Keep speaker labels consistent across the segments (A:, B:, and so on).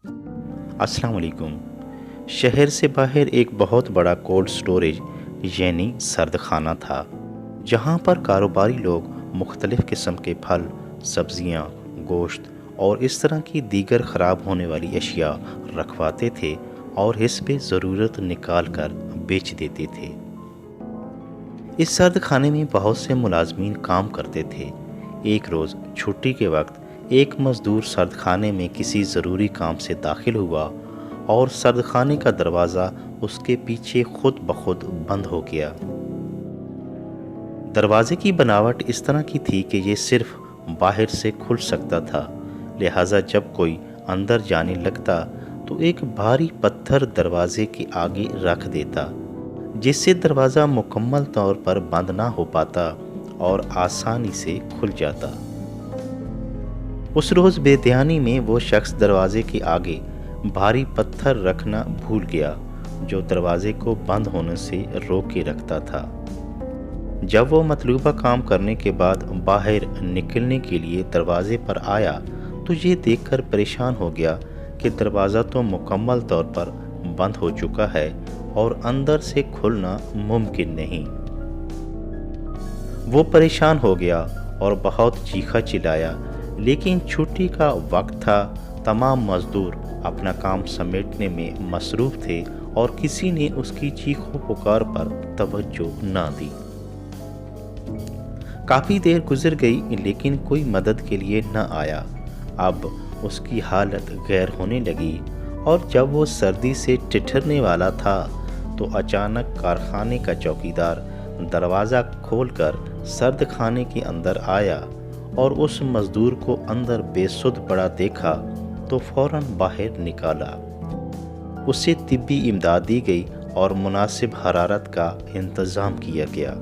A: अस्सलाम वालेकुम। शहर से बाहर एक बहुत बड़ा कोल्ड स्टोरेज यानी सर्द खाना था, जहाँ पर कारोबारी लोग मुख्तलिफ़ किस्म के फल, सब्ज़ियाँ, गोश्त और इस तरह की दीगर ख़राब होने वाली अशिया रखवाते थे और हिस्ब ज़रूरत निकाल कर बेच देते थे। इस सर्द खाने में बहुत से मुलाजमीन काम करते थे। एक रोज़ छुट्टी के वक्त एक मज़दूर सर्द खाने में किसी ज़रूरी काम से दाखिल हुआ और सर्द खाने का दरवाज़ा उसके पीछे खुद ब खुद बंद हो गया। दरवाजे की बनावट इस तरह की थी कि ये सिर्फ बाहर से खुल सकता था, लिहाजा जब कोई अंदर जाने लगता तो एक भारी पत्थर दरवाजे के आगे रख देता, जिससे दरवाज़ा मुकम्मल तौर पर बंद ना हो पाता और आसानी से खुल जाता। उस रोज़ बेध्यानी में वो शख्स दरवाजे के आगे भारी पत्थर रखना भूल गया, जो दरवाजे को बंद होने से रोक के रखता था। जब वो मतलूबा काम करने के बाद बाहर निकलने के लिए दरवाजे पर आया तो ये देखकर परेशान हो गया कि दरवाज़ा तो मुकम्मल तौर पर बंद हो चुका है और अंदर से खुलना मुमकिन नहीं। वो परेशान हो गया और बहुत चीखा चिल्लाया, लेकिन छुट्टी का वक्त था। तमाम मज़दूर अपना काम समेटने में मसरूफ़ थे और किसी ने उसकी चीखों पुकार पर तवज्जो ना दी। काफ़ी देर गुजर गई, लेकिन कोई मदद के लिए न आया। अब उसकी हालत गैर होने लगी और जब वो सर्दी से ठिठुरने वाला था तो अचानक कारखाने का चौकीदार दरवाज़ा खोलकर सर्द खाने के अंदर आया और उस मज़दूर को अंदर बेसुध पड़ा देखा तो फ़ौरन बाहर निकाला। उसे तिब्बी इमदाद दी गई और मुनासिब हरारत का इंतज़ाम किया गया।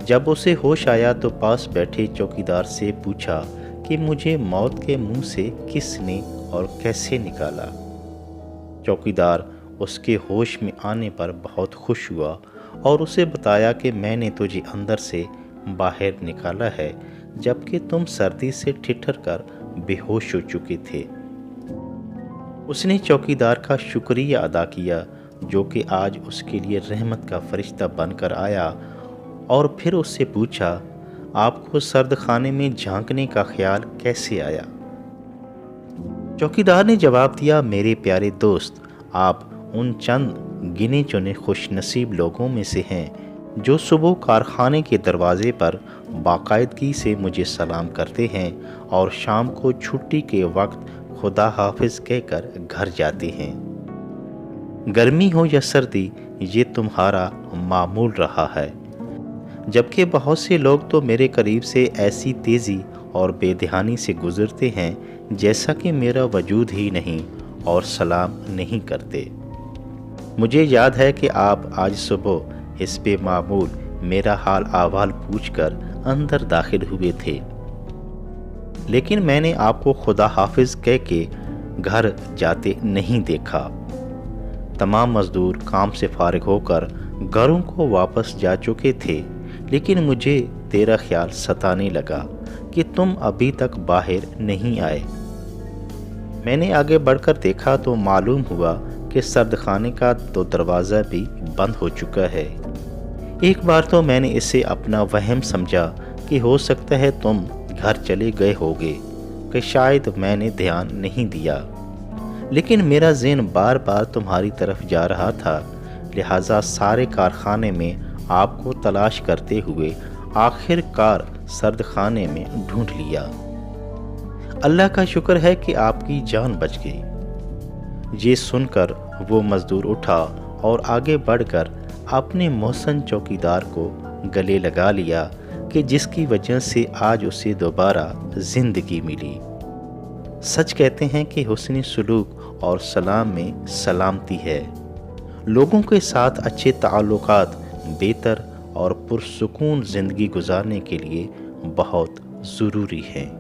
A: जब उसे होश आया तो पास बैठे चौकीदार से पूछा कि मुझे मौत के मुंह से किसने और कैसे निकाला। चौकीदार उसके होश में आने पर बहुत खुश हुआ और उसे बताया कि मैंने तुझे अंदर से बाहर निकाला है, जबकि तुम सर्दी से ठिठुर कर बेहोश हो चुके थे। उसने चौकीदार का शुक्रिया अदा किया, जो कि आज उसके लिए रहमत का फरिश्ता बनकर आया, और फिर उससे पूछा, आपको सर्द खाने में झांकने का ख्याल कैसे आया? चौकीदार ने जवाब दिया, मेरे प्यारे दोस्त, आप उन चंद गिने चुने खुशनसीब लोगों में से हैं जो सुबह कारखाने के दरवाजे पर बाकायदगी से मुझे सलाम करते हैं और शाम को छुट्टी के वक्त खुदा हाफिज कहकर घर जाते हैं। गर्मी हो या सर्दी, ये तुम्हारा मामूल रहा है, जबकि बहुत से लोग तो मेरे करीब से ऐसी तेज़ी और बेध्यानी से गुज़रते हैं जैसा कि मेरा वजूद ही नहीं और सलाम नहीं करते। मुझे याद है कि आप आज सुबह हिस्बे मामूल मेरा हाल अहवाल पूछकर अंदर दाखिल हुए थे, लेकिन मैंने आपको खुदा हाफिज कह के घर जाते नहीं देखा। तमाम मज़दूर काम से फारिग होकर घरों को वापस जा चुके थे, लेकिन मुझे तेरा ख्याल सताने लगा कि तुम अभी तक बाहर नहीं आए। मैंने आगे बढ़कर देखा तो मालूम हुआ कि सर्द खाने का तो दरवाज़ा भी बंद हो चुका है। एक बार तो मैंने इसे अपना वहम समझा कि हो सकता है तुम घर चले गए होगे, कि शायद मैंने ध्यान नहीं दिया, लेकिन मेरा ज़हन बार बार तुम्हारी तरफ जा रहा था, लिहाजा सारे कारखाने में आपको तलाश करते हुए आखिरकार सर्द खाने में ढूंढ लिया। अल्लाह का शुक्र है कि आपकी जान बच गई। ये सुनकर वो मज़दूर उठा और आगे बढ़कर अपने मोहसन चौकीदार को गले लगा लिया, कि जिसकी वजह से आज उसे दोबारा ज़िंदगी मिली। सच कहते हैं कि हुस्न सलूक और सलाम में सलामती है। लोगों के साथ अच्छे ताल्लुकात बेहतर और पुरसुकून ज़िंदगी गुजारने के लिए बहुत ज़रूरी हैं।